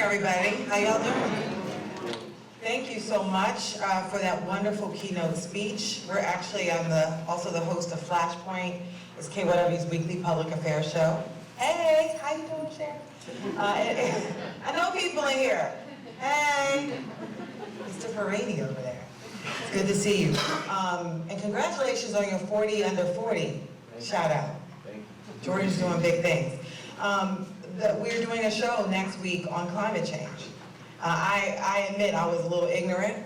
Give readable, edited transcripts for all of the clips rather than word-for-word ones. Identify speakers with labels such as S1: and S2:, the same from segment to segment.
S1: everybody. How y'all doing? Thank you so much for that wonderful keynote speech. We're actually also the host of Flashpoint. It's KYW's weekly public affairs show. Hey, how you doing, Sharon? I know people in here. Hey, Mr. Ferrani over there. It's good to see you. And congratulations on your 40 under 40 shout out.
S2: Thank you.
S1: Jordan's doing big things. We're doing a show next week on climate change. I admit I was a little ignorant.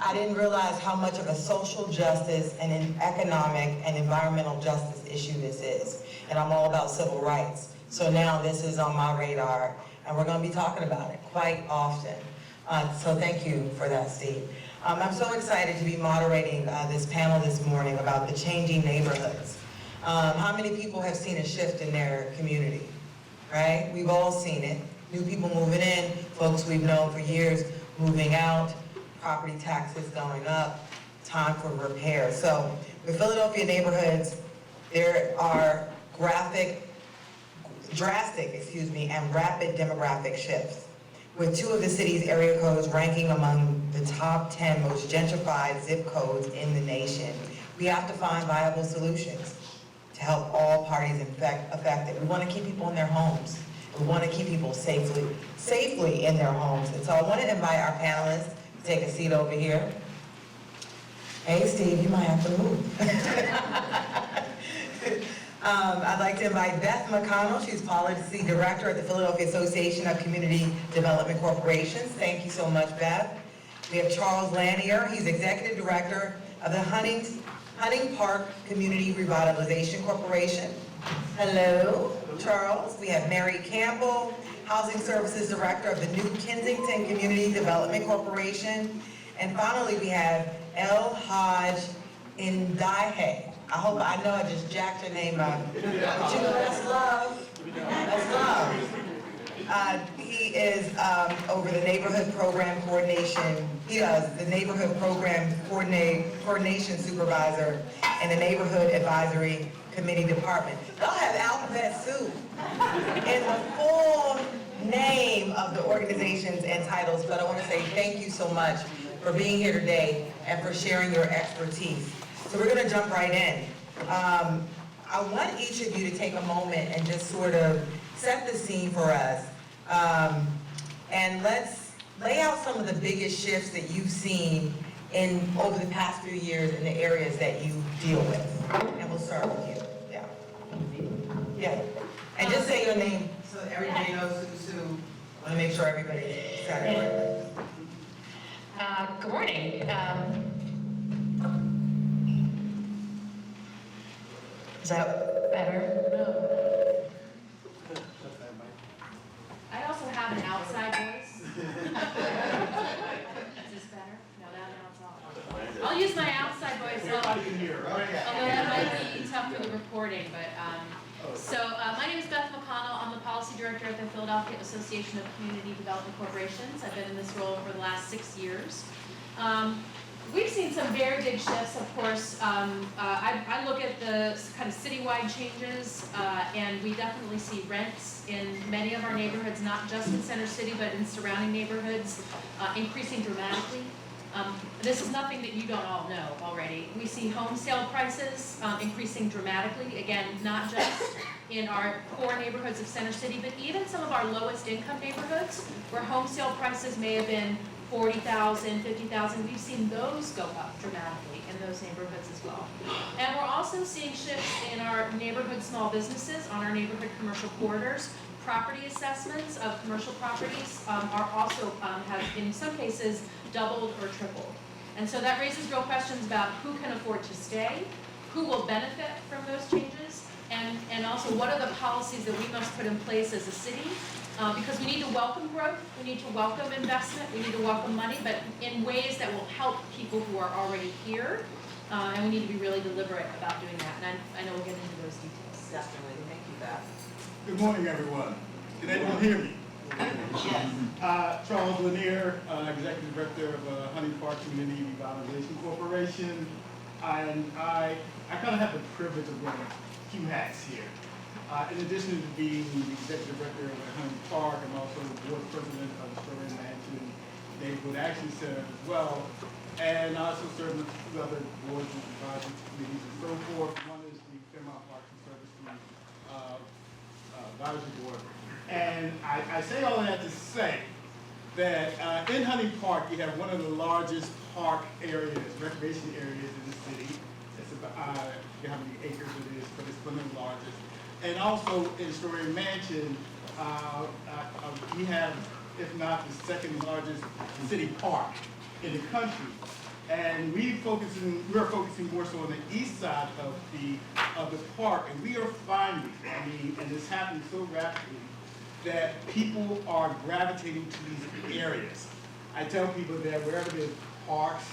S1: I didn't realize how much of a social justice and an economic and environmental justice issue this is. And I'm all about civil rights. So now this is on my radar, and we're going to be talking about it quite often. So thank you for that, Steve. I'm so excited to be moderating this panel this morning about the changing neighborhoods. How many people have seen a shift in their community, right? We've all seen it. New people moving in, folks we've known for years moving out, property taxes going up, time for repair. So with Philadelphia neighborhoods, there are drastic, and rapid demographic shifts, with 2 of the city's area codes ranking among the top 10 most gentrified zip codes in the nation. We have to find viable solutions to help all parties affected. We want to keep people in their homes. We want to keep people safely in their homes. And so I want to invite our panelists to take a seat over here. Hey, Steve, you might have to move. I'd like to invite Beth McConnell. She's Policy Director at the Philadelphia Association of Community Development Corporations. Thank you so much, Beth. We have Charles Lanier. He's Executive Director of the Hunting Park Community Revitalization Corporation. Hello, Charles. We have Mary Campbell, Housing Services Director of the new Kensington Community Development Corporation. And finally, we have Elhadji Ndiaye. I know I just jacked your name up. But you know, that's love. That's love. He is over the Neighborhood Program Coordination. He does the Neighborhood Program Coordination Supervisor in the Neighborhood Advisory Committee Department. Y'all have alphabet soup in the full name of the organizations and titles, but I want to say thank you so much for being here today and for sharing your expertise. So we're going to jump right in. I want each of you to take a moment and just sort of set the scene for us. And let's lay out some of the biggest shifts that you've seen over the past few years in the areas that you deal with. And we'll start with you. Yeah. And just say your name so everybody knows who's who. I want to make sure everybody got it right.
S3: Good morning. Is that better? No.
S4: I also have an outside voice. Is this better? No, now it's off. I'll use my outside voice. Although that might be tough for the recording, but my name is Beth McConnell. I'm the Policy Director at the Philadelphia Association of Community Development Corporations. I've been in this role for the last 6 years. We've seen some very big shifts, of course. I look at the kind of citywide changes, and we definitely see rents in many of our neighborhoods, not just in Center City, but in surrounding neighborhoods, increasing dramatically. This is nothing that you don't all know already. We see home sale prices increasing dramatically, again, not just in our core neighborhoods of Center City, but even some of our lowest income neighborhoods, where home sale prices may have been $40,000, $50,000, we've seen those go up dramatically in those neighborhoods as well. And we're also seeing shifts in our neighborhood small businesses, on our neighborhood commercial corridors. Property assessments of commercial properties are also have, in some cases, doubled or tripled. And so that raises real questions about who can afford to stay, who will benefit from those changes, and also what are the policies that we must put in place as a city. Because we need to welcome growth, we need to welcome investment, we need to welcome money, but in ways that will help people who are already here, and we need to be really deliberate about doing that. And I know we'll get into those details.
S1: Definitely. Thank you, Beth.
S5: Good morning, everyone. Can anyone hear me?
S1: Yes.
S5: Charles Lanier, Executive Director of Hunting Park Community Revitalization Corporation. And I kind of have the privilege of wearing a few hats here. In addition to being the executive director of Hunting Park, I'm also board president of the Story Mansion Neighborhood Action Center as well. And I also serve on two other boards and advisory committees and so forth. One is the Fairmount Parks and Services Advisory Board. And I say all of that to say that in Hunting Park, you have one of the largest park areas, recreation areas in the city. It's about, I forget how many acres it is, but it's one of the largest. And also in Story Mansion, we have, if not the second largest city park in the country. And we're focusing more so on the east side of the park. And we are finding, and it's happening so rapidly, that people are gravitating to these areas. I tell people that wherever there's parks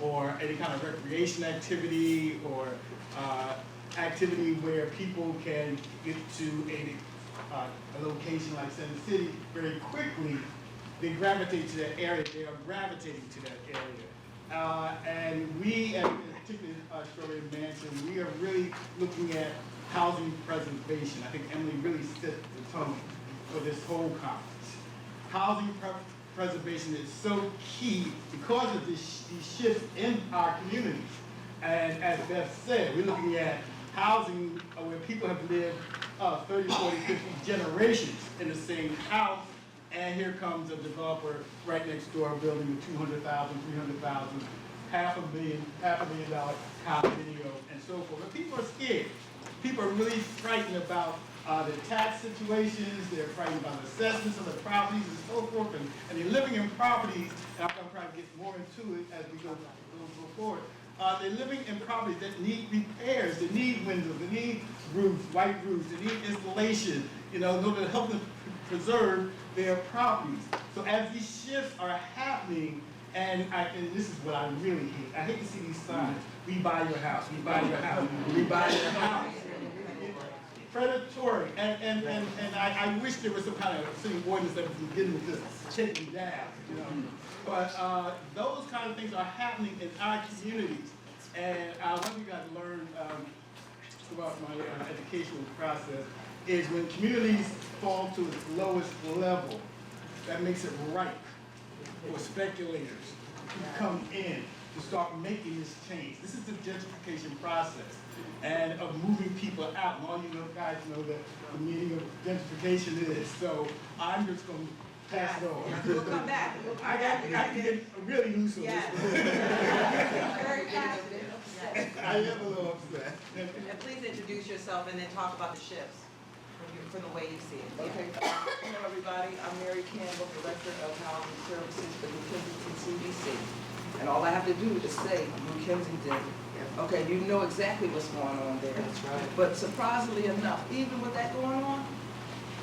S5: or any kind of recreation activity or activity where people can get to a location like Center City very quickly, they gravitate to that area. They are gravitating to that area. And we, and particularly Story Mansion, we are really looking at housing preservation. I think Emily really set the tone for this whole conference. Housing preservation is so key because of these shifts in our communities. And as Beth said, we're looking at housing where people have lived 30, 40, 50 generations in the same house, and here comes a developer right next door building a $200,000, $300,000, half a million dollar condominium, and so forth. But people are scared. People are really frightened about the tax situations. They're frightened about assessments of the properties and so forth, and they're living in properties, and I'm going to try to get more into it as we go forward. They're living in properties that need repairs, they need windows, they need roofs, white roofs, they need installation, in order to help them preserve their properties. So as these shifts are happening, and this is what I really hate. I hate to see these signs. We buy your house, we buy your house, we buy your house. Predatory, and I wish there was some kind of city ordinance that was beginning to just take me down, But those kind of things are happening in our communities. And one thing I've learned throughout my educational process is when communities fall to its lowest level, that makes it ripe for speculators to come in to start making this change. This is the gentrification process and of moving people out. And all you guys know that the meaning of gentrification is. So I'm just going to pass it on.
S1: We'll come back.
S5: I can get really loose on this.
S1: Very passionate.
S5: I am a little upset.
S2: And please introduce yourself and then talk about the shifts from the way you see it.
S6: Okay. Hello, everybody. I'm Mary Campbell, Director of Housing Services for New Kensington CDC. And all I have to do is say New Kensington. Okay, you know exactly what's going on there.
S2: That's right.
S6: But surprisingly enough, even with that going on,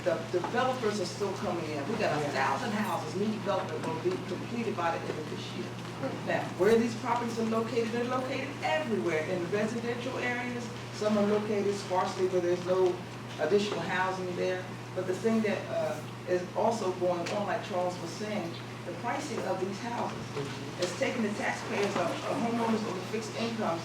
S6: the developers are still coming in. We got 1,000 houses, new development will be completed by the end of this year. Now, where these properties are located, they're located everywhere in residential areas. Some are located sparsely where there's no additional housing there. But the thing that is also going on, like Charles was saying, the pricing of these houses is taking the taxpayers of homeowners with fixed incomes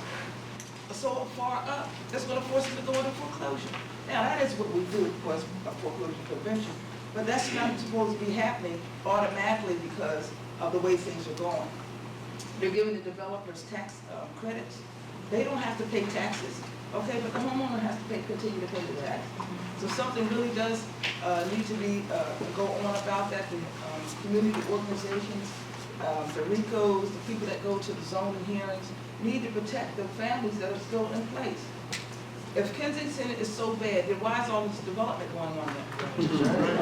S6: so far up, that's going to force them to go into foreclosure. Now, that is what we do, of course, foreclosure prevention, but that's not supposed to be happening automatically because of the way things are going. They're giving the developers tax credits. They don't have to pay taxes, okay, but the homeowner has to continue to pay the tax. So something really does need to be go on about that. The community organizations, the RICOs, the people that go to the zoning hearings, need to protect the families that are still in place. If Kensington is so bad, then why is all this development going on there?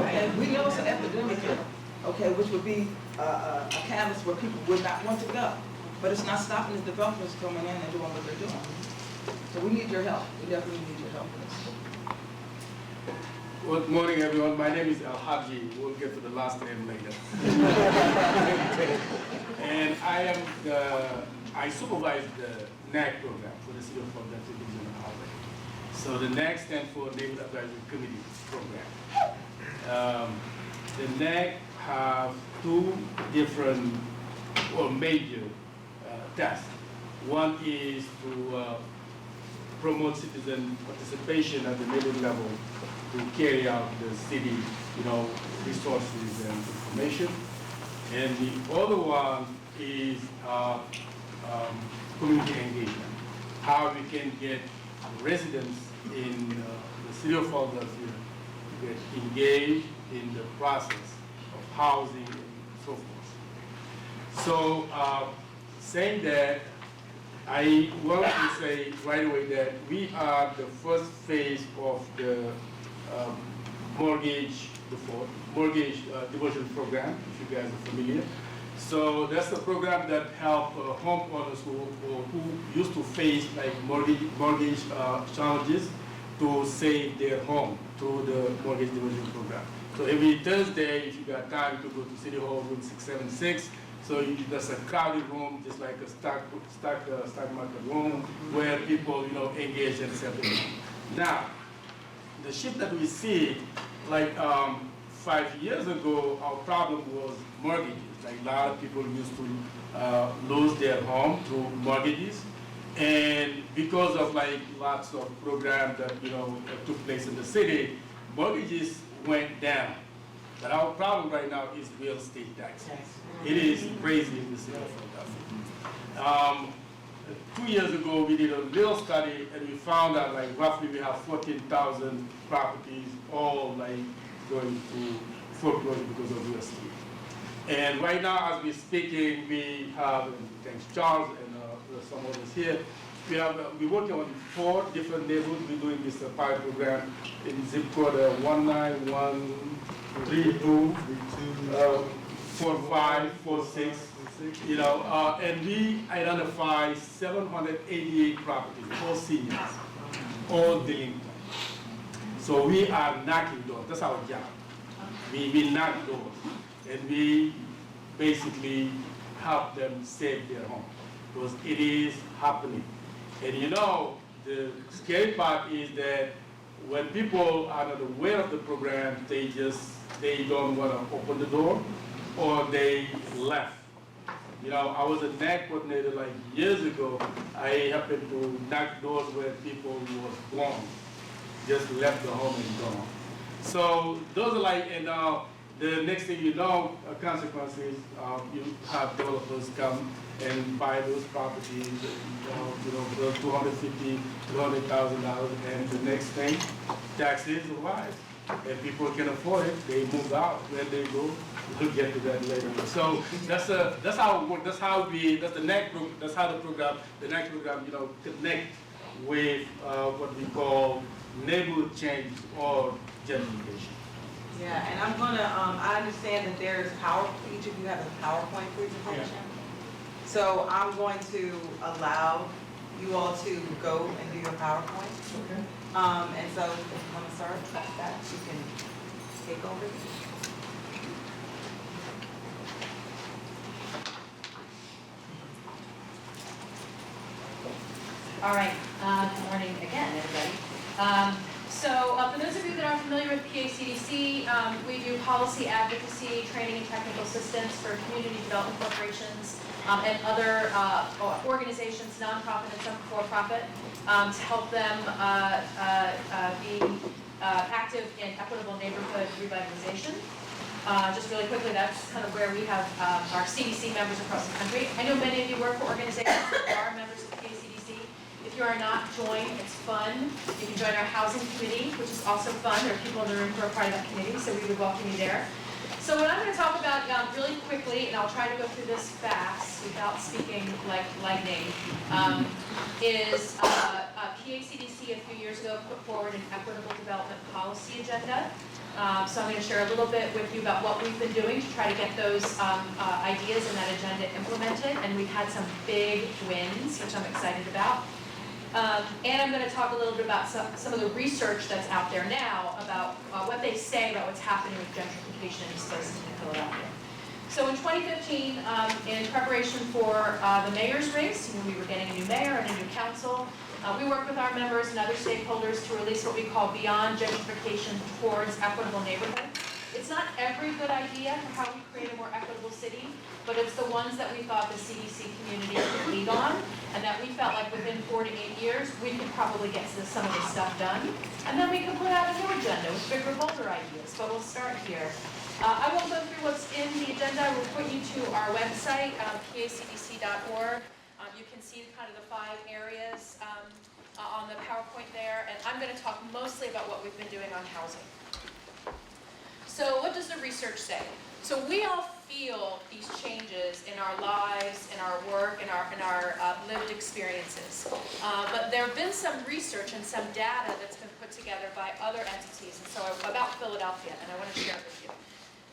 S6: Okay, we know it's an epidemic here, okay, which would be a catalyst where people would not want to go. But it's not stopping the developers coming in and doing what they're doing. So we need your help. We definitely need your help in this.
S7: Good morning, everyone. My name is Elhadji. We'll get to the last name later. And I supervise the NAC program for the City of Fort Bend Division of Housing. So the NAC stands for Neighborhood Advisory Committee Program. The NAC have two different or major tasks. One is to promote citizen participation at the neighborhood level to carry out the city, resources and information. And the other one is community engagement. How we can get residents in the city of Philadelphia to get engaged in the process of housing and so forth. So saying that, I want to say right away that we are the first phase of the mortgage diversion program, if you guys are familiar. So that's the program that help homeowners who used to face like mortgage challenges to save their home through the mortgage diversion program. So every Thursday, if you got time to go to City Hall room 676, so there's a crowded room, just like a stock market room, where people engage and sell their home. Now, the shift that we see, like 5 years ago, our problem was mortgages. Like a lot of people used to lose their home through mortgages, and because of like lots of programs that that took place in the city, mortgages went down. But our problem right now is real estate taxes. It is crazy in the city of Philadelphia. 2 years ago, we did a little study, and we found that like roughly we have 14,000 properties, all like going to foreclosure because of real estate. And right now, as we're speaking, we have, and thanks Charles and some others here, we're working on 4 different neighborhoods. We're doing this pilot program in zip code 19132, 45, 46, and we identify 788 properties, all seniors, all delinquent. So we are knocking doors. That's our job. We knock doors. And we basically help them save their home, because it is happening. And the scary part is that when people are not aware of the program, they don't want to open the door, or they left. I was a NAC coordinator like years ago. I happened to knock doors where people was gone, just left the home and gone. So those are like, and the next thing you know, consequences, you have developers come and buy those properties, for $250,000, $200,000, and the next thing, taxes rise. And people can afford it, they move out. Where they go, we'll get to that later. So that's how it works. That's how the NAC program, connect with what we call neighborhood change or gentrification.
S2: Yeah, and I'm gonna, I understand that there's each of you have a PowerPoint presentation. So I'm going to allow you all to go and do your PowerPoint.
S5: Okay.
S2: And so if you want to start that, you can take over.
S4: All right, good morning again, everybody. So for those of you that are familiar with PACDC, we do policy advocacy, training and technical assistance for community development corporations and other organizations, nonprofit and some for-profit, to help them be active in equitable neighborhood revitalization. Just really quickly, that's kind of where we have our CDC members across the country. I know many of you work for organizations that are members of PACDC. If you are not, join. It's fun. You can join our housing committee, which is also fun. There are people in the room who are part of that committee, so we would welcome you there. So what I'm going to talk about really quickly, and I'll try to go through this fast without speaking like lightning, is PACDC a few years ago put forward an equitable development policy agenda. So I'm going to share a little bit with you about what we've been doing to try to get those ideas in that agenda implemented, and we've had some big wins, which I'm excited about. And I'm going to talk a little bit about some of the research that's out there now about what they say about what's happening with gentrification in these places in Philadelphia. So in 2015, in preparation for the mayor's race, we were getting a new mayor and a new council. We worked with our members and other stakeholders to release what we call Beyond Gentrification Towards Equitable Neighborhood. It's not every good idea for how we create a more equitable city, but it's the ones that we thought the CDC community could lead on, and that we felt like within 4 to 8 years, we could probably get some of this stuff done. And then we can put out a new agenda with bigger, bolder ideas, but we'll start here. I won't go through what's in the agenda. I will point you to our website, pacdc.org. You can see kind of the 5 areas on the PowerPoint there, and I'm going to talk mostly about what we've been doing on housing. So what does the research say? So we all feel these changes in our lives, in our work, in our lived experiences. But there have been some research and some data that's been put together by other entities, and so about Philadelphia, and I want to share it with you.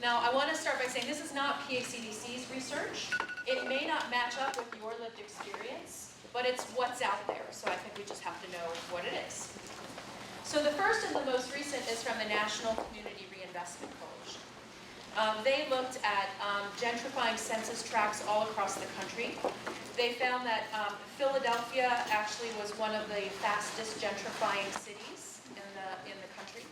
S4: Now, I want to start by saying this is not PACDC's research. It may not match up with your lived experience, but it's what's out there, so I think we just have to know what it is. So the first and the most recent is from the National Community Reinvestment Coalition. They looked at gentrifying census tracts all across the country. They found that Philadelphia actually was one of the fastest gentrifying cities in the country.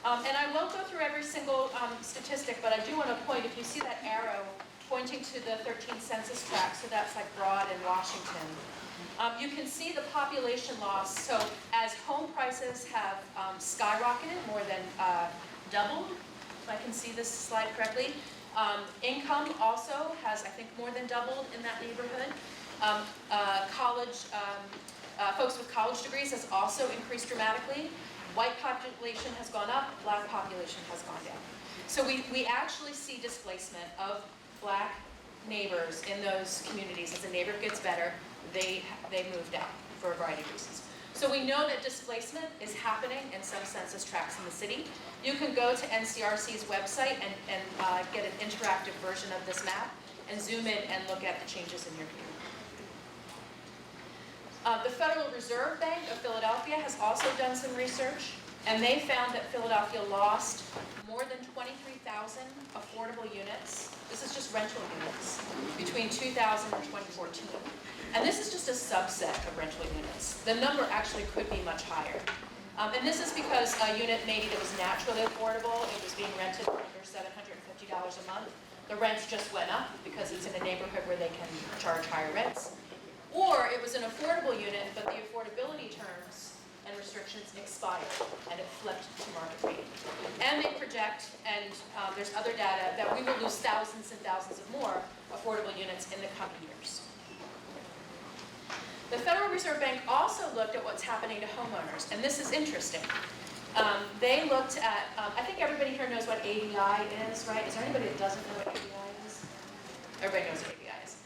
S4: And I won't go through every single statistic, but I do want to point, if you see that arrow pointing to the 13th census tract, so that's like Broad and Washington, you can see the population loss. So as home prices have skyrocketed, more than doubled, if I can see this slide correctly, income also has, I think, more than doubled in that neighborhood. Folks with college degrees has also increased dramatically. White population has gone up, black population has gone down. So we actually see displacement of black neighbors in those communities. As the neighborhood gets better, they moved out for a variety of reasons. So we know that displacement is happening in some census tracts in the city. You can go to NCRC's website and get an interactive version of this map and zoom in and look at the changes in your community. The Federal Reserve Bank of Philadelphia has also done some research, and they found that Philadelphia lost more than 23,000 affordable units. This is just rental units between 2000 and 2014. And this is just a subset of rental units. The number actually could be much higher. And this is because a unit maybe that was naturally affordable, it was being rented for under $750 a month. The rents just went up because it's in a neighborhood where they can charge higher rents. Or it was an affordable unit, but the affordability terms and restrictions expired, and it flipped to market rate. And they project, and there's other data, that we will lose thousands and thousands of more affordable units in the coming years. The Federal Reserve Bank also looked at what's happening to homeowners, and this is interesting. They looked at, I think everybody here knows what ABI is, right? Is there anybody that doesn't know what ABI is? Everybody knows what ABI is.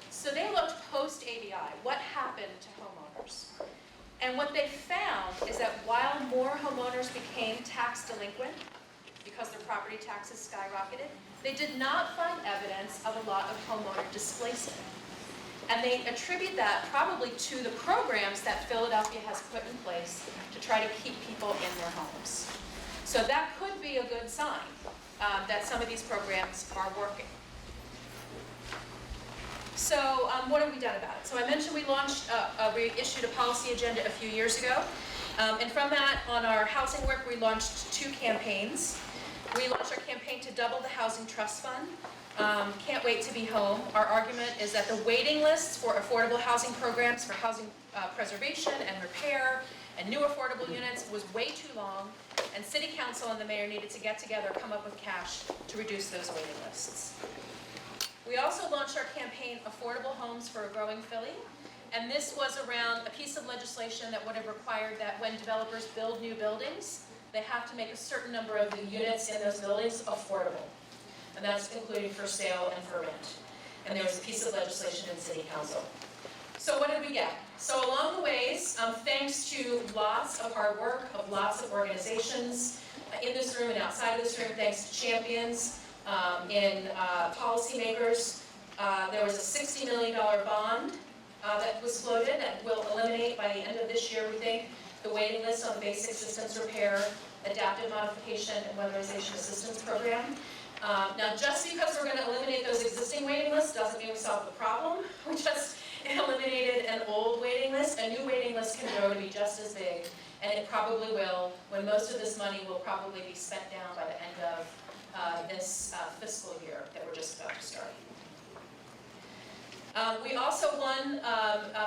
S4: So they looked post-ABI, what happened to homeowners? And what they found is that while more homeowners became tax delinquent because their property taxes skyrocketed, they did not find evidence of a lot of homeowner displacement. And they attribute that probably to the programs that Philadelphia has put in place to try to keep people in their homes. So that could be a good sign that some of these programs are working. So what have we done about it? So I mentioned we issued a policy agenda a few years ago. And from that, on our housing work, we launched 2 campaigns. We launched our campaign to double the Housing Trust Fund. Can't wait to be home. Our argument is that the waiting lists for affordable housing programs for housing preservation and repair and new affordable units was way too long, and City Council and the mayor needed to get together, come up with cash to reduce those waiting lists. We also launched our campaign, Affordable Homes for a Growing Philly, and this was around a piece of legislation that would have required that when developers build new buildings, they have to make a certain number of the units in those buildings affordable. And that's including for sale and for rent. And there was a piece of legislation in City Council. So what did we get? So along the ways, thanks to lots of hard work of lots of organizations in this room and outside of this room, thanks to champions, in policymakers, there was a $60 million bond that was floated that will eliminate by the end of this year, we think, the waiting list on the Basic Systems Repair, Adaptive Modification, and Weatherization Assistance Program. Now, just because we're going to eliminate those existing waiting lists doesn't mean we solve the problem. We just eliminated an old waiting list. A new waiting list can grow to be just as big, and it probably will, when most of this money will probably be spent down by the end of this fiscal year that we're just about to start. We also won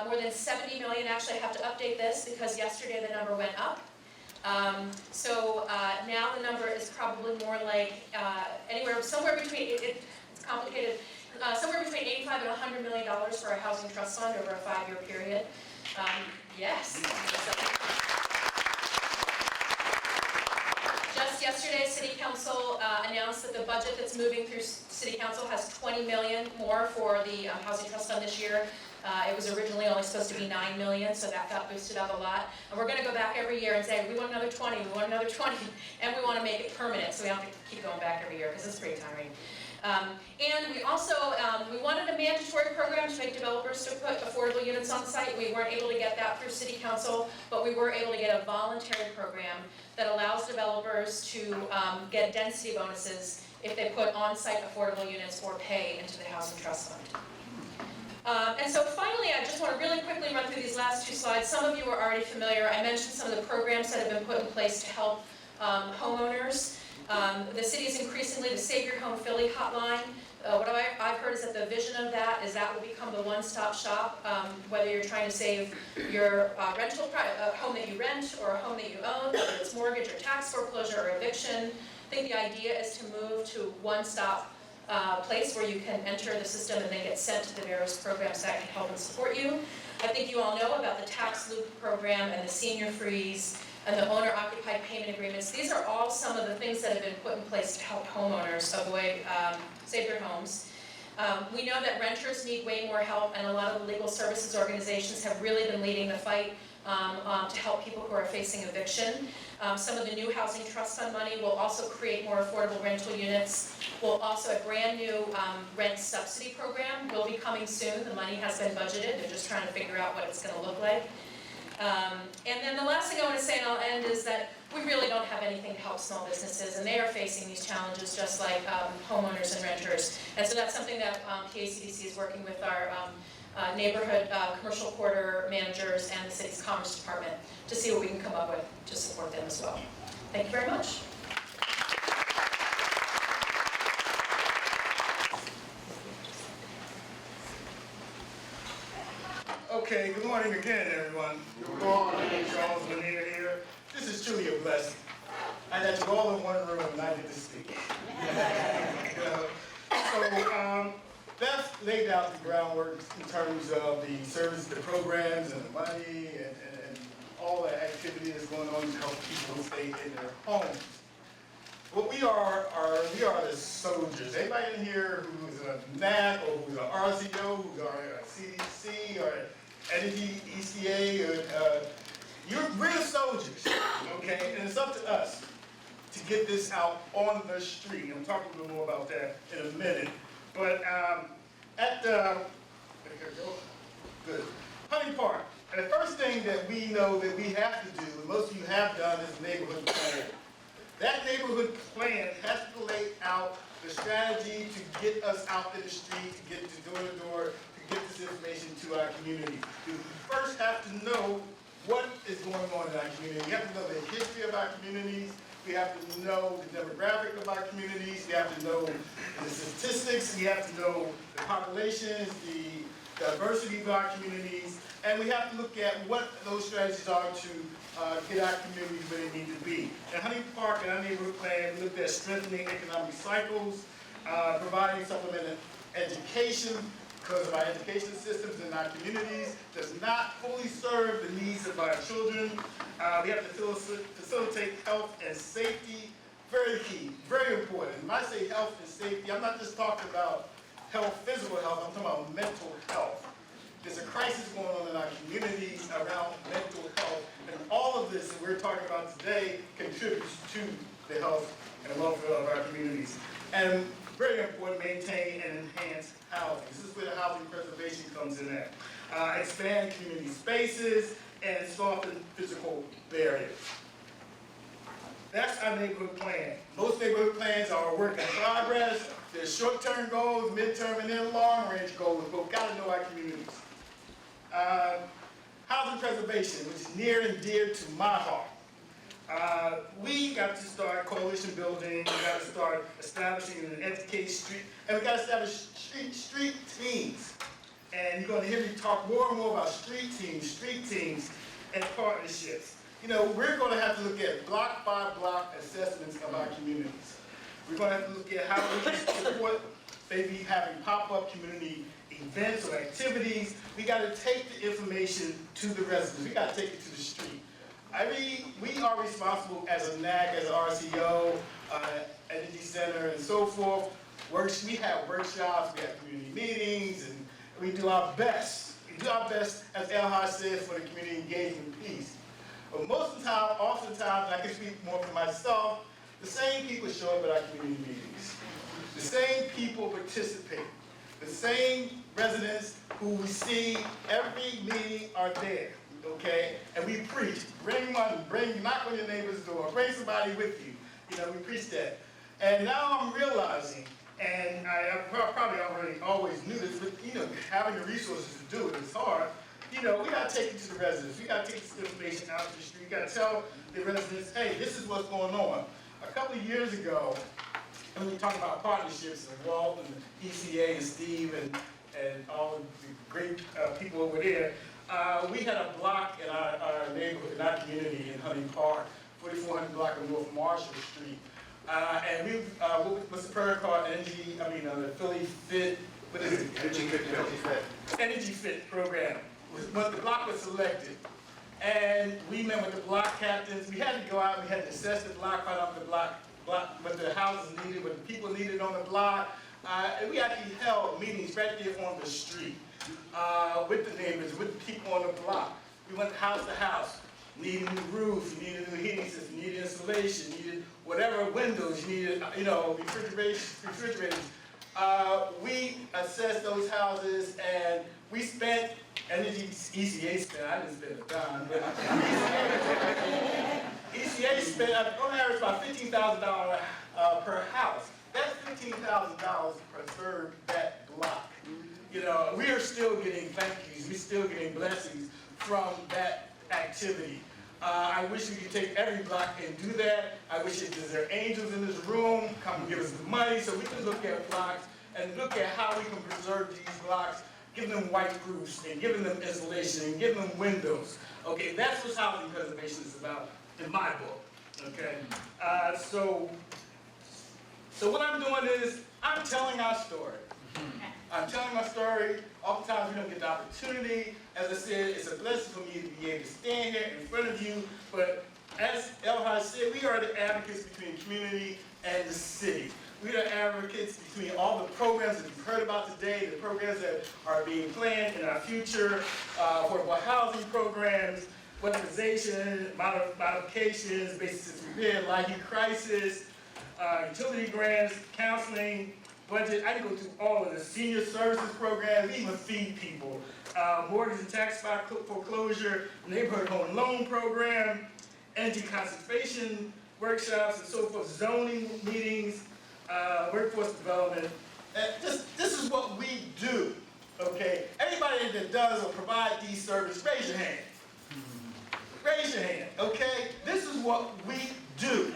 S4: more than 70 million. Actually, I have to update this because yesterday the number went up. Now the number is probably more like somewhere between, it's complicated, somewhere between $85 and $100 million for our housing trust fund over a 5-year period. Yes. Just yesterday, City Council announced that the budget that's moving through City Council has 20 million more for the housing trust fund this year. It was originally only supposed to be 9 million, so that got boosted up a lot. And we're going to go back every year and say, we want another 20, we want another 20, and we want to make it permanent, so we don't have to keep going back every year because it's pretty tiring. And we also, we wanted a mandatory program to make developers to put affordable units on site. We weren't able to get that through City Council, but we were able to get a voluntary program that allows developers to get density bonuses if they put on-site affordable units or pay into the Housing Trust Fund. And so finally, I just want to really quickly run through these last 2 slides. Some of you are already familiar. I mentioned some of the programs that have been put in place to help homeowners. The city is increasingly the Save Your Home Philly hotline. What I've heard is that the vision of that is that will become the one-stop shop, whether you're trying to save your rental home that you rent or a home that you own, whether it's mortgage or tax foreclosure or eviction. I think the idea is to move to one-stop place where you can enter the system and then get sent to the various programs that can help and support you. I think you all know about the tax loop program and the senior freeze and the owner-occupied payment agreements. These are all some of the things that have been put in place to help homeowners avoid, save their homes. We know that renters need way more help, and a lot of the legal services organizations have really been leading the fight to help people who are facing eviction. Some of the new housing trust fund money will also create more affordable rental units. Will also, a brand new rent subsidy program will be coming soon. The money has been budgeted. They're just trying to figure out what it's going to look like. And then the last thing I want to say, and I'll end, is that we really don't have anything to help small businesses, and they are facing these challenges just like homeowners and renters. And so that's something that PACDC is working with our neighborhood commercial quarter managers and the city's commerce department to see what we can come up with to support them as well. Thank you very much.
S5: Okay, good morning again, everyone. Good morning. Charles Lanier here. This is truly a blessing. I got you all in one room and I get to speak. Beth laid out the groundwork in terms of the service, the programs, and the money, and all the activity that's going on to help people stay in their homes. What we are the soldiers. Anybody in here who's a NAC or who's an RCO, who's a CDC or Energy, ECA, we're the soldiers, okay? And it's up to us to get this out on the street. I'm talking a little more about that in a minute. But good. Honey Park. And the first thing that we know that we have to do, and most of you have done, is neighborhood plan. That neighborhood plan has to lay out the strategy to get us out in the street, to get to door to door, to get this information to our community. We first have to know what is going on in our community. We have to know the history of our communities. We have to know the demographic of our communities. We have to know the statistics. We have to know the populations, the diversity of our communities. And we have to look at what those strategies are to get our communities where they need to be. In Honey Park and our neighborhood plan, we looked at strengthening economic cycles, providing supplemental education, because of our education systems in our communities does not fully serve the needs of our children. We have to facilitate health and safety, very key, very important. When I say health and safety, I'm not just talking about health, physical health, I'm talking about mental health. There's a crisis going on in our communities around mental health, and all of this that we're talking about today contributes to the health and welfare of our communities. And very important, maintain and enhance housing. This is where the housing preservation comes in at. Expand community spaces and soften physical barriers. That's our neighborhood plan. Most neighborhood plans are a work in progress. There's short-term goals, mid-term, and then long-range goals, but we've got to know our communities. Housing preservation, which is near and dear to my heart. we got to start coalition building, we got to start establishing an educated street, and we got to establish street teams. And you're going to hear me talk more and more about street teams, and partnerships. You know, we're going to have to look at block by block assessments of our communities. We're going to have to look at how we can support maybe having pop-up community events or activities. We got to take the information to the residents. We got to take it to the street. We are responsible as a NAC, as an RCO, Energy Center, and so forth. We have workshops, we have community meetings, and we do our best. We do our best, as Elhadji said, for the community engagement piece. But most of the time, oftentimes, I can speak more for myself, the same people show up at our community meetings. The same people participate. The same residents who we see every meeting are there, okay? And we preach, bring money, knock on your neighbor's door, bring somebody with you. You know, we preach that. And now I'm realizing, and I probably always knew this, but you know, having the resources to do it is hard. You know, we gotta take it to the residents. We gotta take this information out to the street. We gotta tell the residents, hey, this is what's going on. A couple of years ago, when we talked about partnerships, and Walt and ECA and Steve and all the great people over there, we had a block in our neighborhood, in our community in Hunting Park, 4400 block of North Marshall Street. And we, what's the prayer called? The Philly Fit, what is it? Energy Fit program. But the block was selected. And we met with the block captains. We had to go out, we had to assess the block, find out the block, what the houses needed, what the people needed on the block. And we actually held meetings right there on the street with the neighbors, with the people on the block. We went house to house. You needed a new roof, you needed a new heating system, you needed insulation, you needed whatever windows, you needed, refrigerators. We assessed those houses and we spent, ECA spent, I didn't spend a dime, but ECA spent on average about $15,000 per house. That's $15,000 to preserve that block. You know, we are still getting thank yous, we're still getting blessings from that activity. I wish we could take every block and do that. I wish there are angels in this room, come and give us the money so we can look at blocks and look at how we can preserve these blocks, giving them white roofs and giving them insulation and giving them windows. Okay, that's what housing preservation is about in my book. Okay, so what I'm doing is I'm telling our story. I'm telling my story. Oftentimes we don't get the opportunity. As I said, it's a blessing for me to be able to stand here in front of you. But as Elhadji said, we are the advocates between the community and the city. We are the advocates between all the programs that you've heard about today, the programs that are being planned in our future, affordable housing programs, weatherization, modifications, basic system repair, life crisis, utility grants, counseling, budget. I can go through all of the senior services programs, even feed people, mortgage and tax foreclosure, neighborhood home loan program, energy conservation workshops and so forth, zoning meetings, workforce development. This is what we do, okay? Everybody that does or provide these services, raise your hand. Raise your hand, okay? This is what we do,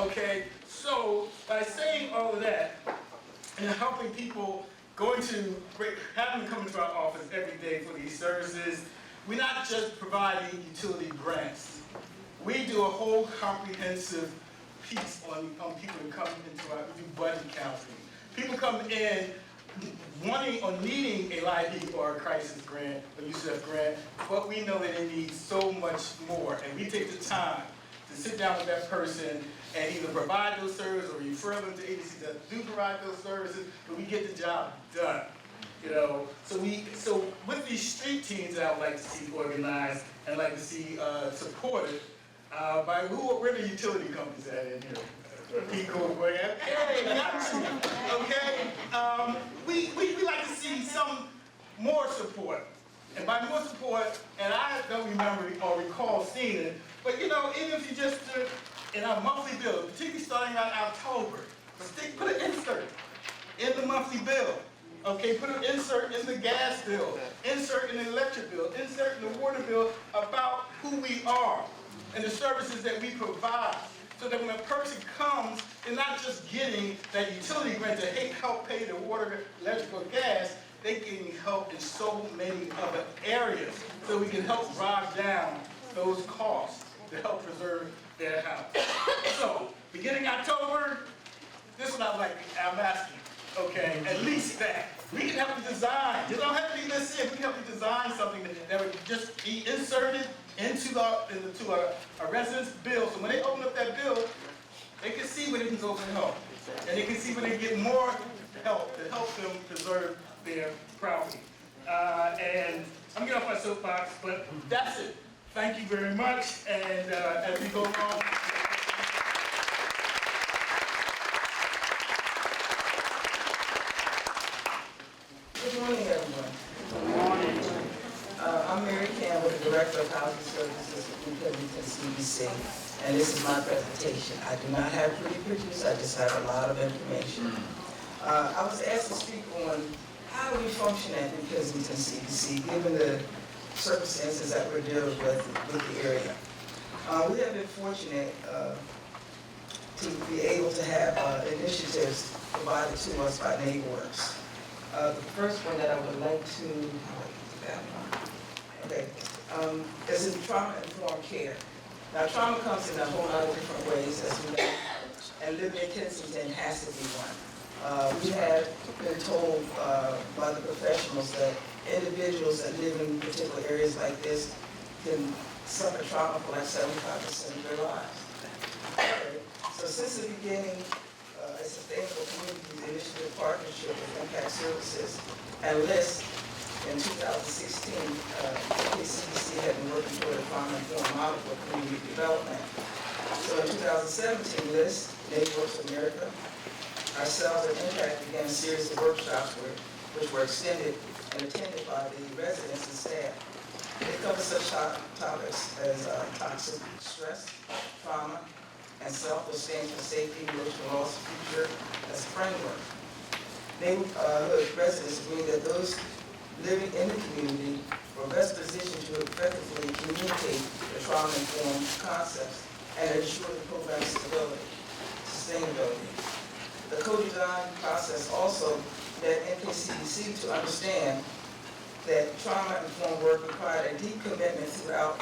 S5: okay? So by saying all of that, and helping people, having them come into our office every day for these services, we're not just providing utility grants. We do a whole comprehensive piece on people who come into we do budget counseling. People come in wanting or needing a LIHEAP or a crisis grant, a UCF grant, but we know that they need so much more, and we take the time to sit down with that person and either provide those services or refer them to agencies that do provide those services, but we get the job done. You know, so with these street teams that I would like to see organized and like to see supported by where the utility companies at in here? Pico, hey, got you. Okay, we like to see some more support. And by more support, and I don't remember or recall seeing it, but you know, even if you just in our monthly bill, particularly starting around October, put an insert in the monthly bill. Okay, put an insert in the gas bill, insert in the electric bill, insert in the water bill about who we are. and the services that we provide. So that when a person comes, they're not just getting that utility grant to help pay the water, electrical, gas, they're getting help in so many other areas. So we can help drive down those costs to help preserve their house. So, beginning October, this is what I'm asking, okay, at least that. We can help you design. You don't have to be this in. We can help you design something that would just be inserted into a resident's bill. So when they open up that bill, they can see where they can go for help. And they can see where they get more help to help them preserve their property. And I'm getting off my soapbox, but that's it. Thank you very much. And as we go along,
S8: Good morning, everyone. Good morning. I'm Mary Campbell, the Director of Housing Services in Kensington CDC, and this is my presentation. I do not have pretty pictures, I just have a lot of information. I was asked to speak on how do we function at the Kensington CDC, given the circumstances that we're dealing with the area. We have been fortunate to be able to have initiatives provided to us by NeighborWorks. The first one that I would like to, is in trauma-informed care. Now, trauma comes in a whole lot of different ways, as we know, and living in Kensington has to be one. We have been told by the professionals that individuals that live in particular areas like this can suffer trauma for like 75% of their lives. So since the beginning, a Sustainable Communities Initiative partnership with Impact Services and LIST in 2016, KCDC had been working toward a trauma-informed model for community development. So in 2017, LIST, NeighborWorks America, ourselves at Impact began a series of workshops which were extended and attended by the residents and staff. They cover such topics as toxic stress, trauma, and self-esteem for safety, emotional loss, future as a framework. Neighborhood residents agree that those living in the community were best positioned to effectively communicate the trauma-informed concepts and ensure the program's stability, sustainability. The co-design process also led NKCDC to understand that trauma-informed work required a deep commitment throughout,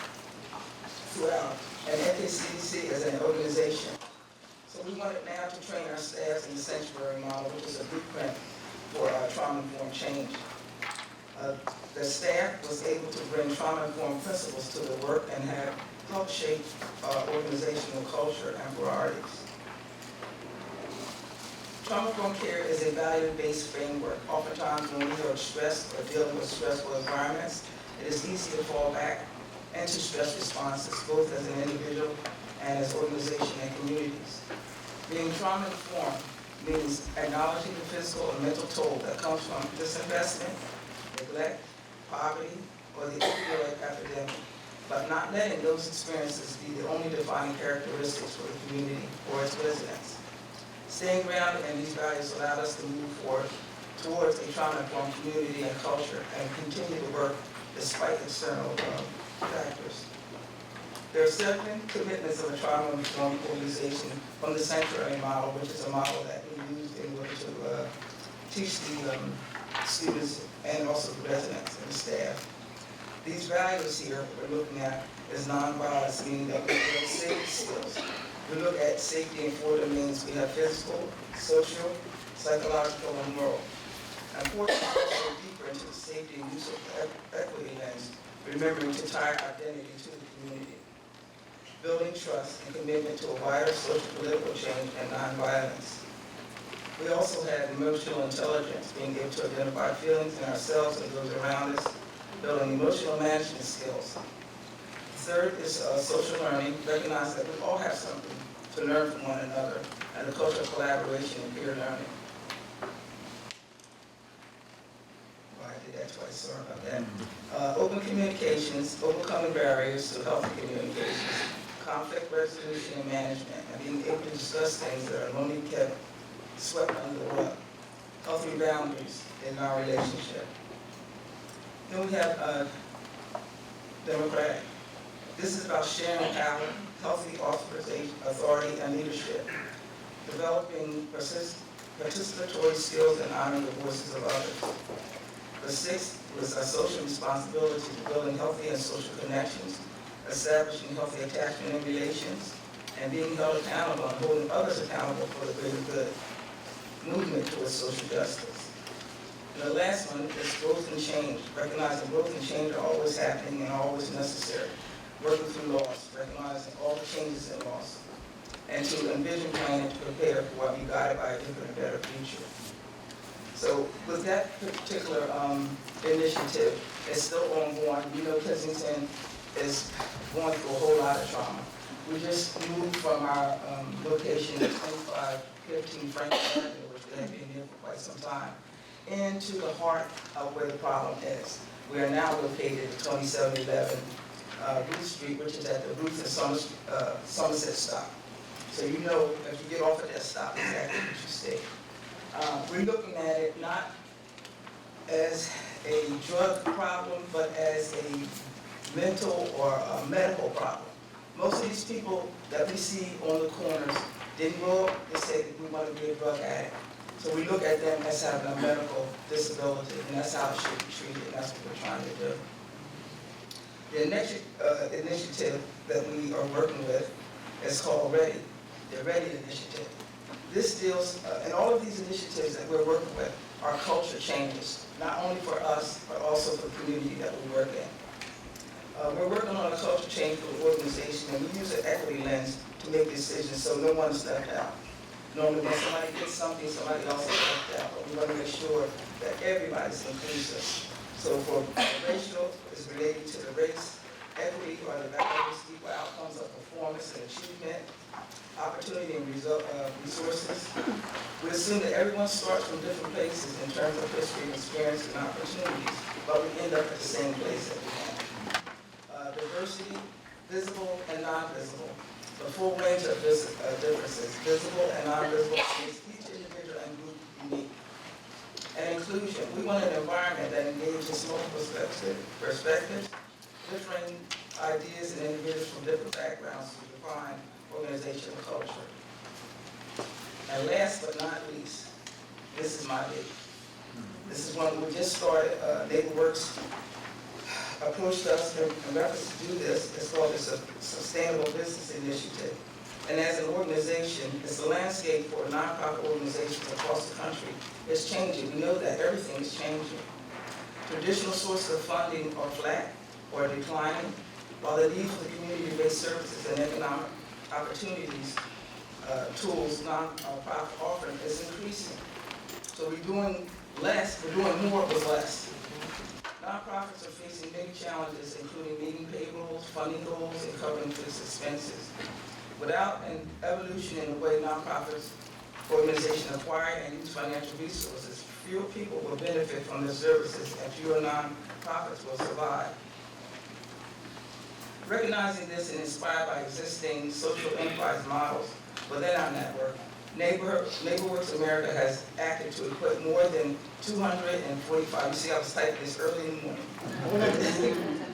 S8: and NKCDC as an organization. So we wanted now to train our staff in the sanctuary model, which is a blueprint for trauma-informed change. The staff was able to bring trauma-informed principles to the work and have helped shape organizational culture and priorities. Trauma-informed care is a value-based framework. Oftentimes when we are stressed or dealing with stressful environments, it is easy to fall back into stress responses, both as an individual and as organization and communities. Being trauma-informed means acknowledging the physical and mental toll that comes from disinvestment, neglect, poverty, or the opioid epidemic, but not letting those experiences be the only defining characteristics for the community or its residents. Staying grounded in these values allowed us to move forward towards a trauma-informed community and culture and continue to work despite external factors. There are 7 commitments of a trauma-informed organization from the sanctuary model, which is a model that we used in order to teach the students and also the residents and the staff. These values here we're looking at is nonviolence, meaning that we look at safety skills. We look at safety in 4 domains. We have physical, social, psychological, and moral. Unfortunately, we go deeper into the safety and use of equity lens, remembering to tie identity to the community. Building trust and commitment to a wider social political change and nonviolence. We also have emotional intelligence, being able to identify feelings in ourselves and those around us, building emotional management skills. Third is social learning, recognize that we all have something to learn from one another, and the culture of collaboration and peer learning. I did that twice, sorry about that. Open communications, overcoming barriers to healthy communications, conflict resolution and management, and being able to discuss things that are normally kept swept under the rug. Healthy boundaries in our relationship. Then we have democratic. This is about sharing power, healthy authorization, authority, and leadership, developing participatory skills and honoring the voices of others. The sixth was our social responsibility to building healthy and social connections, establishing healthy attachment and relations, and being held accountable and holding others accountable for the greater good, movement towards social justice. And the last one is growth and change, recognizing growth and change are always happening and always necessary, working through loss, recognizing all the changes in loss, and to envision, plan, and to prepare for what we guided by a different and better future. So with that particular initiative, it's still ongoing. You know, Kensington is going through a whole lot of trauma. We just moved from our location at 2515 Franklin Avenue, which we have been here for quite some time, into the heart of where the problem is. We are now located at 2711 Ruth Street, which is at the Ruth and Somerset stop. So you know, if you get off at that stop, exactly what you stay. We're looking at it not as a drug problem, but as a mental or a medical problem. Most of these people that we see on the corners didn't grow up, they say that we want to be a drug addict. So we look at them as having a medical disability, and that's how it should be treated, and that's what we're trying to do. The next initiative that we are working with is called READY, the READY initiative. This deals, and all of these initiatives that we're working with are culture changes, not only for us, but also for the community that we work in. We're working on a culture change for the organization, and we use an equity lens to make decisions so no one's left out. Normally when somebody gets something, somebody else is left out, but we want to make sure that everybody's inclusive. So for racial, it's related to the race, equity or the values, equal outcomes of performance and achievement, opportunity and resources. We assume that everyone starts from different places in terms of history, experience, and opportunities, but we end up at the same place at the end. Diversity, visible and non-visible. The full range of differences, visible and non-visible, makes each individual and group unique. And inclusion, we want an environment that engages multiple perspectives, differing ideas and individuals from different backgrounds to define organizational culture. And last but not least, this is my baby. This is one we just started. NeighborWorks approached us in reference to do this. It's called the Sustainable Business Initiative. And as an organization, it's a landscape for nonprofit organizations across the country. It's changing. We know that everything is changing. Traditional sources of funding are flat or declining, while the need for the community-based services and economic opportunities, tools, nonprofit offering is increasing. So we're doing less, we're doing more with less. Nonprofits are facing many challenges, including meeting payrolls, funding goals, and covering fixed expenses. Without an evolution in the way nonprofits organizations acquire and use financial resources, fewer people will benefit from their services and fewer nonprofits will survive. Recognizing this and inspired by existing social enterprise models within our network, NeighborWorks America has acted to equip more than 245, you see I was typing this early in the morning,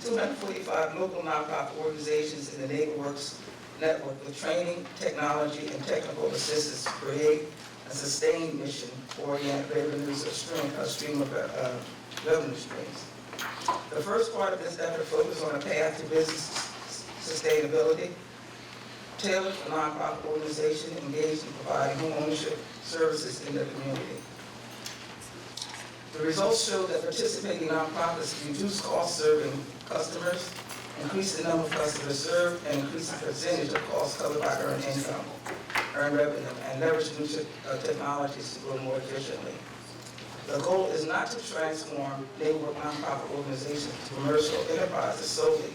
S8: 245 local nonprofit organizations in the NeighborWorks network with training, technology, and technical assistance to create a sustained mission-oriented revenues stream of revenue streams. The first part of this effort focuses on a path to business sustainability, tailored for nonprofit organizations engaged in providing home ownership services in their community. The results show that participating nonprofits reduce costs serving customers, increase the number of customers served, and increase the percentage of costs covered by earned income, earned revenue, and leverage new technologies to grow more efficiently. The goal is not to transform neighborhood nonprofit organizations to commercial enterprises solely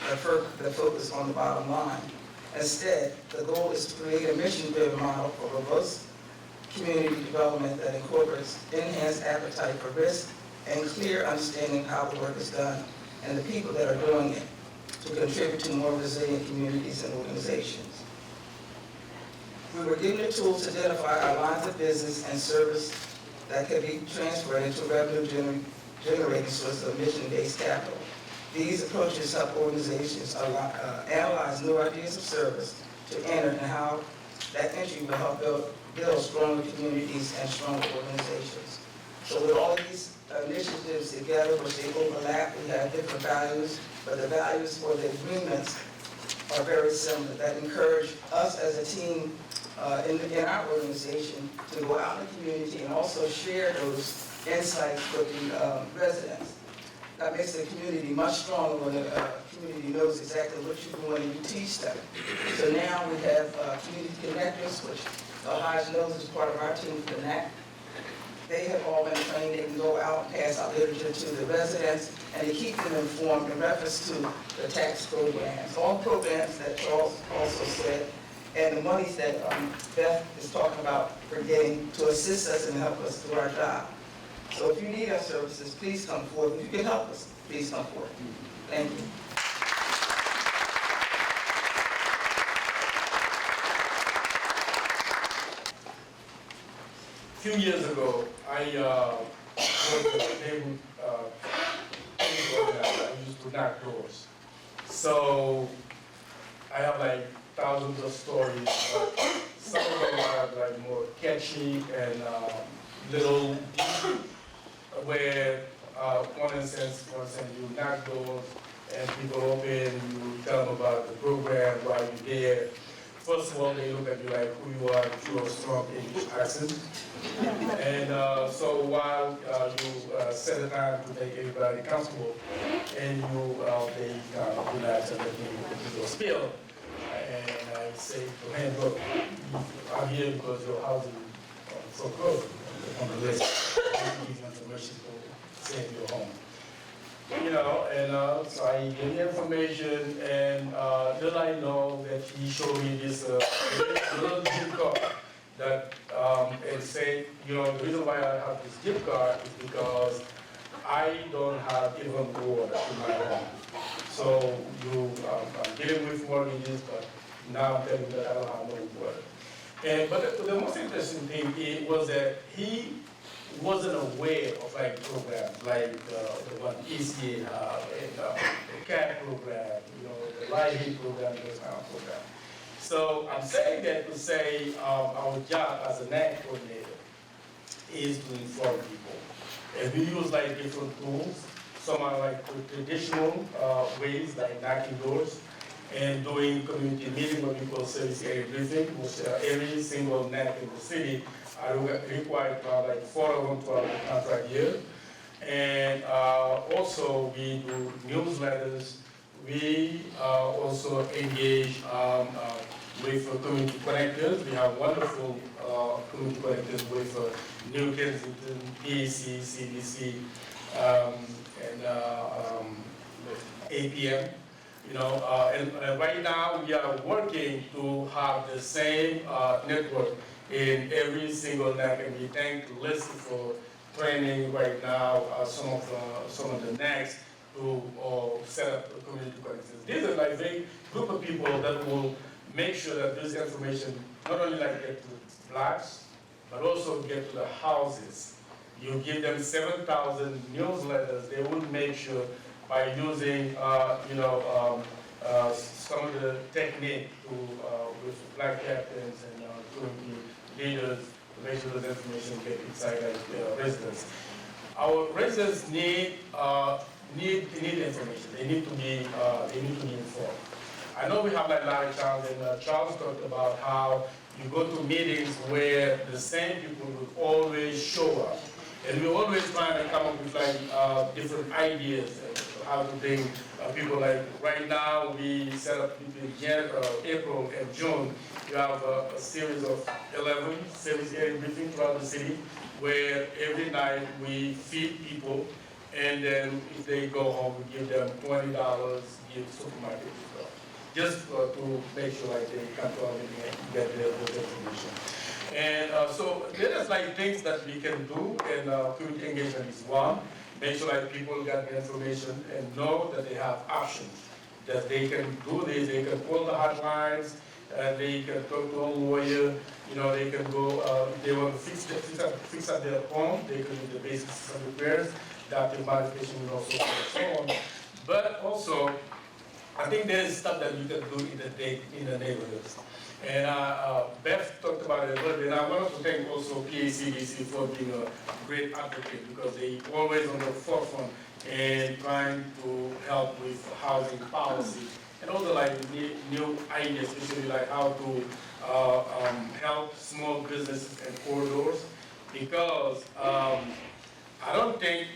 S8: that focus on the bottom line. Instead, the goal is to create a mission-driven model for robust community development that incorporates enhanced appetite for risk and clear understanding how the work is done and the people that are doing it to contribute to more resilient communities and organizations. We were given the tools to identify our lines of business and service that could be transferred into revenue generating sources of mission-based capital. These approaches help organizations analyze new ideas of service to enter and how that entry will help build stronger communities and stronger organizations. So with all of these initiatives together, which they overlap, we have different values, but the values for the agreements are very similar, that encourage us as a team in our organization to go out in the community and also share those insights with the residents. That makes the community much stronger when the community knows exactly what you're doing and you teach them. So now we have community connectors, which Elhadji knows is part of our team Connect. They have all been trained. They can go out and pass out literature to the residents and to keep them informed in reference to the tax programs, all programs that Charles also said, and the monies that Beth is talking about for getting to assist us and help us do our job. So if you need our services, please come forward. If you can help us, please come forward. Thank you.
S7: A few years ago, I was a neighborhood program. I used to knock doors. So I have like thousands of stories, but some of them are like more catchy and little deep, where one instance, you knock doors and people open, you tell them about the program, why you're there. First of all, they look at you like who you are, if you're a strong English accent. And so while you set a time to make everybody comfortable, and they relax and let me do your spiel, and I say to him, look, I'm here because your housing is so good on the list. I give you information to save your home. You know, and so I gave him information, and little I know that he showed me this little gift card that and say, you know, the reason why I have this gift card is because I don't have even water in my home. So I'm dealing with mortgages, but now I'm telling you that I don't have no water. But the most interesting thing was that he wasn't aware of like programs like the one ECA have and the CAT program, you know, the Live program, those kind of programs. So I'm saying that to say our job as a NAC coordinator is to inform people. And we use like different tools. Some are like traditional ways like knocking doors and doing community meeting what we call service area briefing, which every single NAC in the city are required to have like 4 of them to have a contract year. And also we do newsletters. We also engage with community connectors. We have wonderful community connectors with New Kensington, PEC, CDC, and APM. You know, and right now we are working to have the same network in every single NAC, and we thank Lisa for training right now some of the NACs to set up the community connections. These are like a group of people that will make sure that this information not only like get to blocks, but also get to the houses. You give them 7,000 newsletters. They will make sure by using some of the technique to with black captains and community leaders to make sure that information get inside like residents. Our residents need information. They need to be informed. I know we have like Larry Charles, and Charles talked about how you go to meetings where the same people will always show up. And we're always trying to come up with like different ideas of how to bring people. Like right now, we set up between April and June. We have a series of 11 service area briefings throughout the city, where every night we feed people, and then if they go home, we give them $20, give supermarket stuff, just to make sure like they come to our meeting and get their information. And so there's like things that we can do, and community engagement is one. Make sure like people get the information and know that they have options, that they can do this, they can call the hotlines, they can talk to a lawyer, you know, they can go, if they want to fix up their home, they can do the basic system repairs, adaptive modification and also so on. But also, I think there's stuff that you can do in the neighborhoods. And Beth talked about it a little bit, and I wanted to thank also PACDC for being a great advocate, because they always on the forefront and trying to help with housing policy and also like new ideas, especially like how to help small businesses and corridors, because I don't think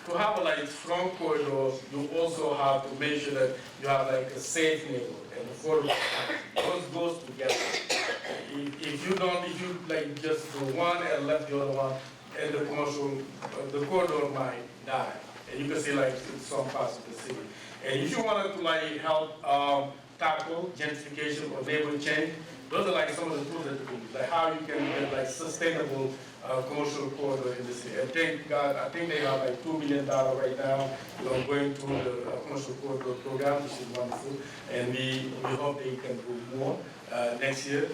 S7: to have like strong corridors, you also have to make sure that you have like a safe neighborhood and affordable. Those goes together. If you like just do one and left the other one, and the corridor might die. And you can see like in some parts of the city. And if you wanted to like help tackle gentrification or neighborhood change, those are like some of the tools that you can use, like how you can get like sustainable commercial corridor in the city. I think they have like $2 million right now, going through the commercial corridor program, which is wonderful, and we hope they can do more next year.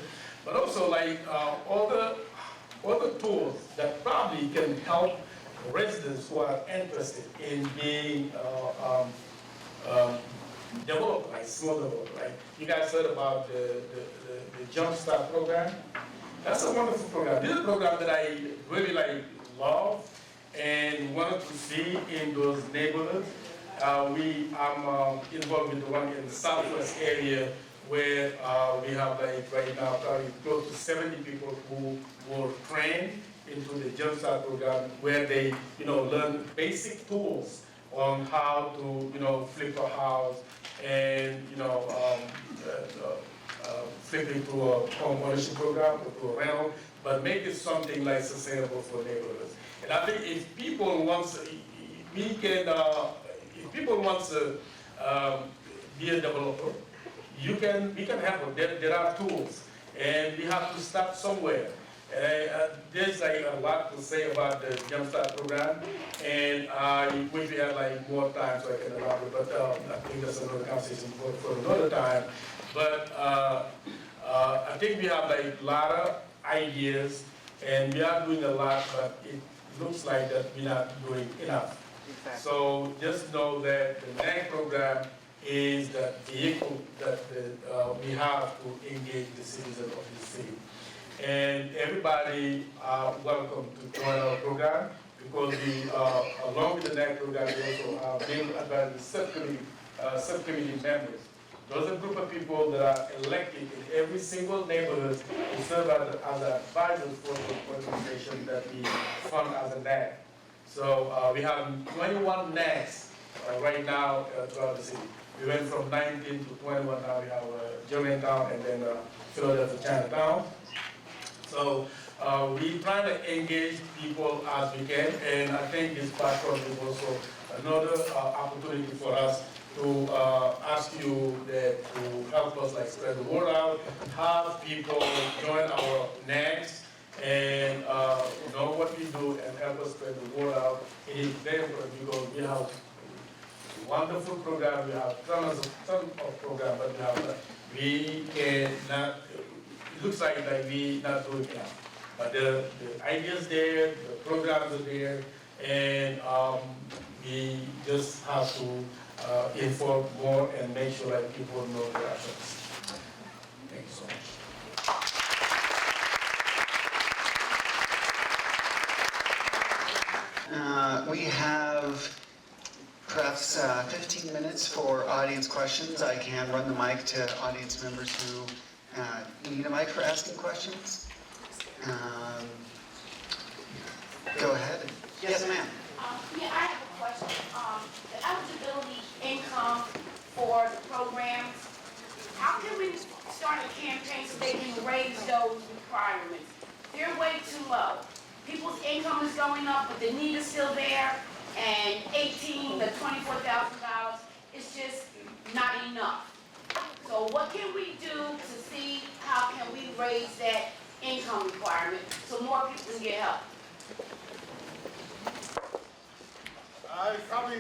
S7: But also like other tools that probably can help residents who are interested in being developed, like small development, right? You guys heard about the Jumpstart program? That's a wonderful program. This is a program that I really love and wanted to see in those neighborhoods. I'm involved with the one in the southwest area where we have right now probably close to 70 people who were trained into the Jumpstart program, where they learn basic tools on how to flip a house and flip it to a home ownership program or to a rental, but make it something like sustainable for neighborhoods. And I think if people want to be a developer, we can help them. There are tools, and we have to start somewhere. And there's a lot to say about the Jumpstart program, and I wish we had more time so I can elaborate, but I think that's another conversation for another time. But I think we have a lot of ideas, and we are doing a lot, but it looks like that we're not doing enough. Exactly. So just know that the NAG program is the vehicle that we have to engage the citizens of the city. And everybody are welcome to join our program, because we, along with the NAG program, we also are being advised subcommittee members. Those are a group of people that are elected in every single neighborhood to serve as advisors for the organization that we fund as a NAG. So we have 21 NAGs right now throughout the city. We went from 19 to 21, now we have Germantown and then Philadelphia, Chinatown. So we try to engage people as we can, and I think this platform is also another opportunity for us to ask you to help us spread the word out, have people join our NAGs and know what we do and help us spread the word out. It is very important because we have a wonderful program, we have tons of programs, but we cannot, it looks like we not doing enough. But the ideas there, the programs are there, and we just have to inform more and make sure that people know their options. Thank you so much.
S9: We have perhaps 15 minutes for audience questions. I can run the mic to audience members who need a mic for asking questions. Go ahead. Yes, ma'am.
S10: Yeah, I have a question. The eligibility income for the programs, how can we start a campaign so they can raise those requirements? They're way too low. People's income is going up, but the need is still there, and $18,000 to $24,000 is just not enough. So what can we do to see how can we raise that income requirement so more people can get help?
S5: I probably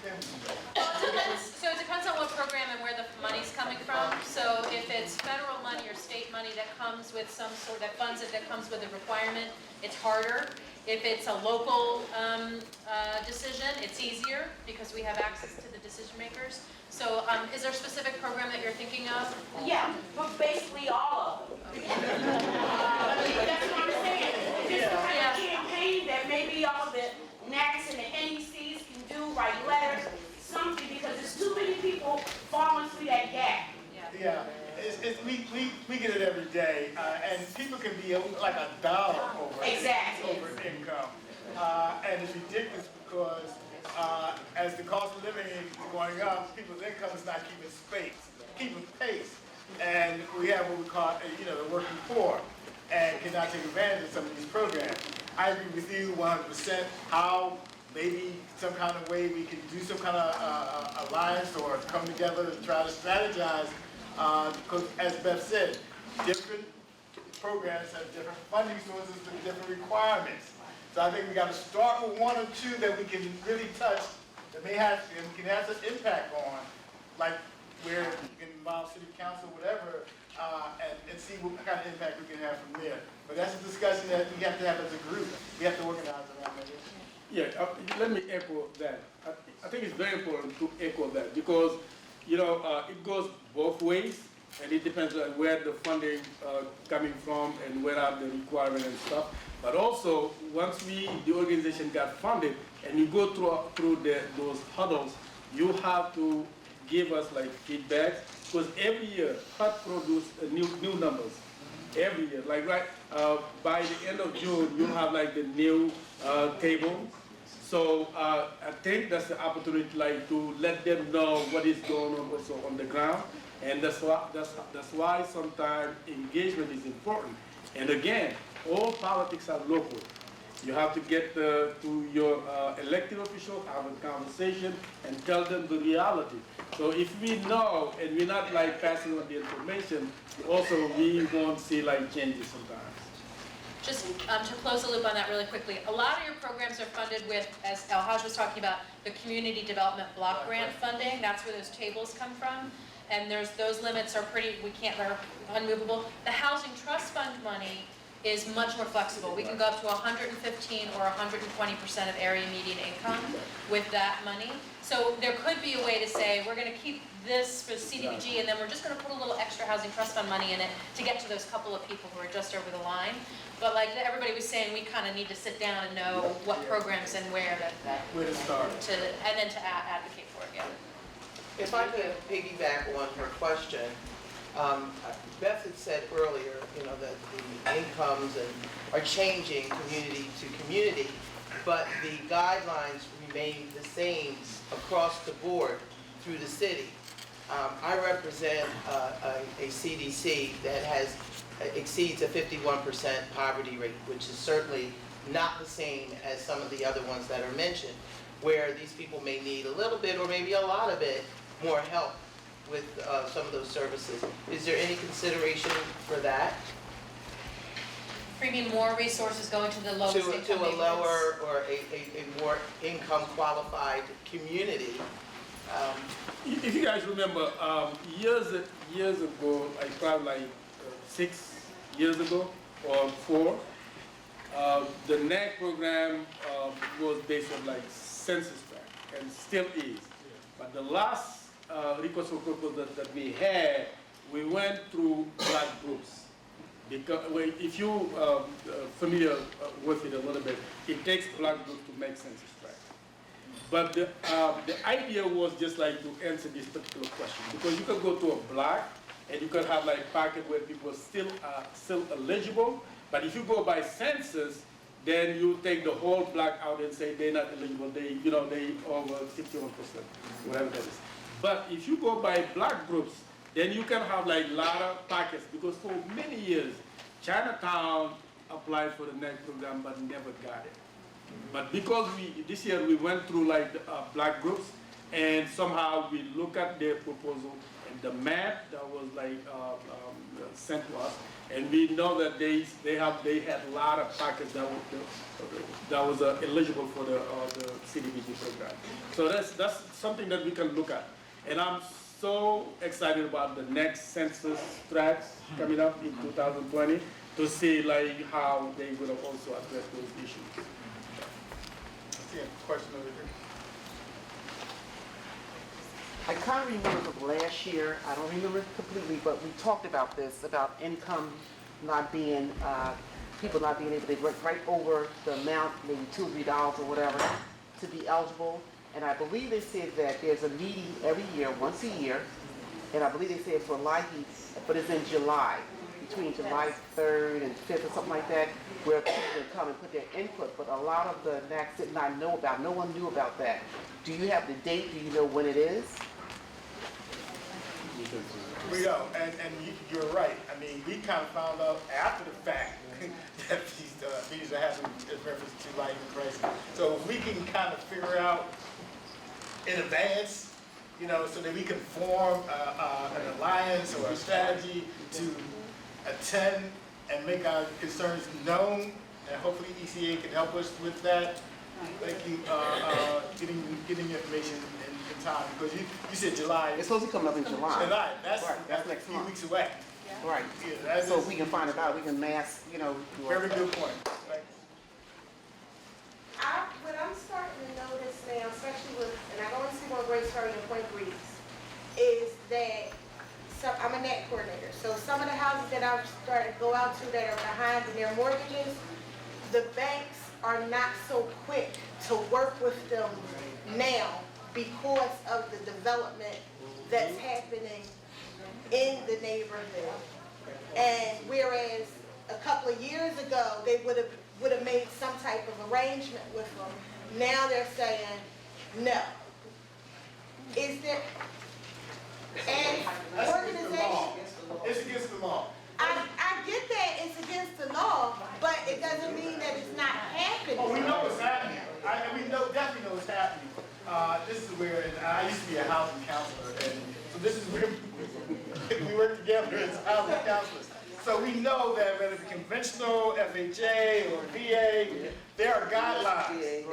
S4: So it depends depends on what program and where the money's coming from. So if it's federal money or state money that comes with some sort, that funds it, that comes with a requirement, it's harder. If it's a local decision, it's easier because we have access to the decision makers. So is there a specific program that you're thinking of?
S10: Yeah, but basically all of them. That's what I'm saying. Just a kind of campaign that maybe all the NACs and the NECs can do, write letters, something, because there's too many people falling through that gap.
S5: Yeah, we get it every day, and people can be like $1 over income, and it's ridiculous because as the cost of living is going up, people's income is not keeping pace, and we have what we call, the working poor, and cannot take advantage of some of these programs. I agree with you 100%. How maybe some kind of way we can do some kind of alliance or come together and try to strategize. Because as Beth said, different programs have different funding sources with different requirements. So I think we got to start with one or two that we can really touch, that may have, and can have some impact on, like where you can involve city council, whatever, and see what kind of impact we can have from there. But that's a discussion that we have to have as a group. We have to organize around that issue.
S7: Yeah, let me echo that. I think it's very important to echo that because, it goes both ways, and it depends on where the funding coming from and where are the requirements and stuff. But also, once the organization got funded, and you go through those hurdles, you have to give us like feedback, because every year, HUD produce new numbers. Every year, like by the end of June, you have like the new table. So I think that's the opportunity, like, to let them know what is going on also on the ground, and that's why sometimes engagement is important. And again, all politics are local. You have to get to your elected officials, have a conversation, and tell them the reality. So if we know and we're not like passing on the information, also we won't see like changes sometimes.
S4: Just to close the loop on that really quickly, a lot of your programs are funded with, as Elhadji was talking about, the community development block grant funding. That's where those tables come from. And those limits are they're unmovable. The housing trust fund money is much more flexible. We can go up to 115 or 120% of area median income with that money. So there could be a way to say, we're gonna keep this for CDBG, and then we're just gonna put a little extra housing trust fund money in it to get to those couple of people who are just over the line. But like everybody was saying, we kind of need to sit down and know what programs and where
S5: to start.
S4: And then to advocate for it, yeah.
S11: If I could piggyback on her question, Beth had said earlier, that the incomes are changing community to community, but the guidelines remain the same across the board through the city. I represent a CDC that exceeds a 51% poverty rate, which is certainly not the same as some of the other ones that are mentioned, where these people may need a little bit or maybe a lot of it more help with some of those services. Is there any consideration for that?
S4: You mean more resources going to the lowest income neighborhoods?
S11: To a lower or a more income qualified community.
S7: If you guys remember, years ago, like probably like 6 years ago or 4, the NAC program was based on like census tract and still is. But the last request for proposal that we had, we went through black groups. Because if you familiar with it a little bit, it takes black groups to make census tract. But the idea was just like to answer this particular question, because you could go to a block and you could have like pocket where people still eligible, but if you go by census, then you take the whole block out and say they're not eligible. They over 51%, whatever that is. But if you go by block groups, then you can have like a lot of pockets, because for many years, Chinatown applied for the NEC program but never got it. But because this year we went through like the, black groups, and somehow we look at their proposal and the map that was like sent to us, and we know that they had a lot of pockets that was eligible for the CDBG program. So that's something that we can look at. And I'm so excited about the next census tracts coming up in 2020 to see like how they will also address those issues.
S5: I see a question over here.
S12: I kind of remember from last year, I don't remember it completely, but we talked about this, about income not being, people not being able to get right over the amount, maybe $2 or $3 or whatever, to be eligible. And I believe they said that there's a meeting every year, once a year, and I believe they said for Elhadji, but it's in July, between July 3rd and 5th or something like that, where people can come and put their input, but a lot of the NACs did not know about, no one knew about that. Do you have the date? Do you know when it is?
S5: We don't, and you're right. I mean, we kind of found out after the fact that these meetings are happening in reference to life and crisis. So if we can kind of figure out in advance, you know, so that we can form an alliance or a strategy to attend and make our concerns known, and hopefully ECA can help us with that. Thank you, getting information in time, because you said July.
S12: It's supposed to be coming up in July.
S5: July, that's
S12: Right, that's next
S5: a few
S12: month.
S5: weeks away.
S12: Right.
S5: Yeah, that's
S12: So if we can find it out, we can mass, you know. do our-
S5: very good point. Thank you.
S10: What I'm starting to notice now, especially with, and I've only seen one grade starting in Point Breeze, is that, I'm a net coordinator, so some of the houses that I've started to go out to that are behind in their mortgages, the banks are not so quick to work with them now because of the development that's happening in the neighborhood. And whereas a couple of years ago, they would have made some type of arrangement with them, now they're saying, no. Is there, and organization,
S5: It's against the law.
S10: I get that it's against the law, but it doesn't mean that it's not happening.
S5: Oh, we know it's happening. We definitely know it's happening. This is where, and I used to be a housing counselor, and so this is where we work together as housing counselors. So we know that whether it's conventional, FHA, or VA, there are guidelines.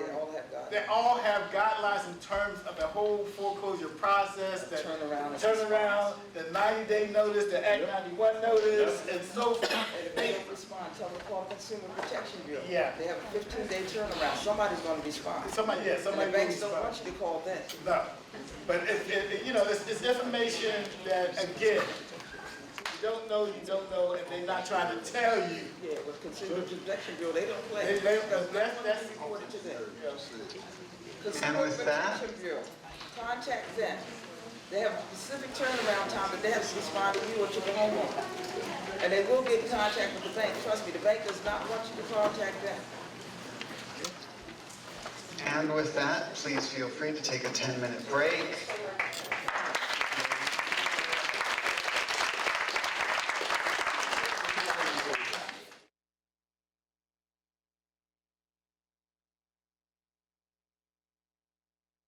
S5: They all have guidelines in terms of the whole foreclosure process, the turnaround, the 90-day notice, the Act 91 notice, and so forth.
S8: And if they don't respond, tell them to call Consumer Protection Bureau.
S5: Yeah.
S8: They have a 15-day turnaround. Somebody's going to respond.
S5: Somebody
S8: And the
S5: will
S8: banks don't
S5: respond.
S8: want you to call them.
S5: No, but it's information that, again, you don't know, and they're not trying to tell you.
S8: Yeah, with Consumer Protection Bureau, they don't play.
S5: That's
S8: Report it to them.
S9: And
S8: Consumer
S9: with that-
S8: Protection Bureau, contact them. They have a specific turnaround time that they have to respond to you or to the homeowner. And they will get in contact with the bank. Trust me, the bank does not want you to contact them.
S9: And with that, please feel free to take a 10-minute break.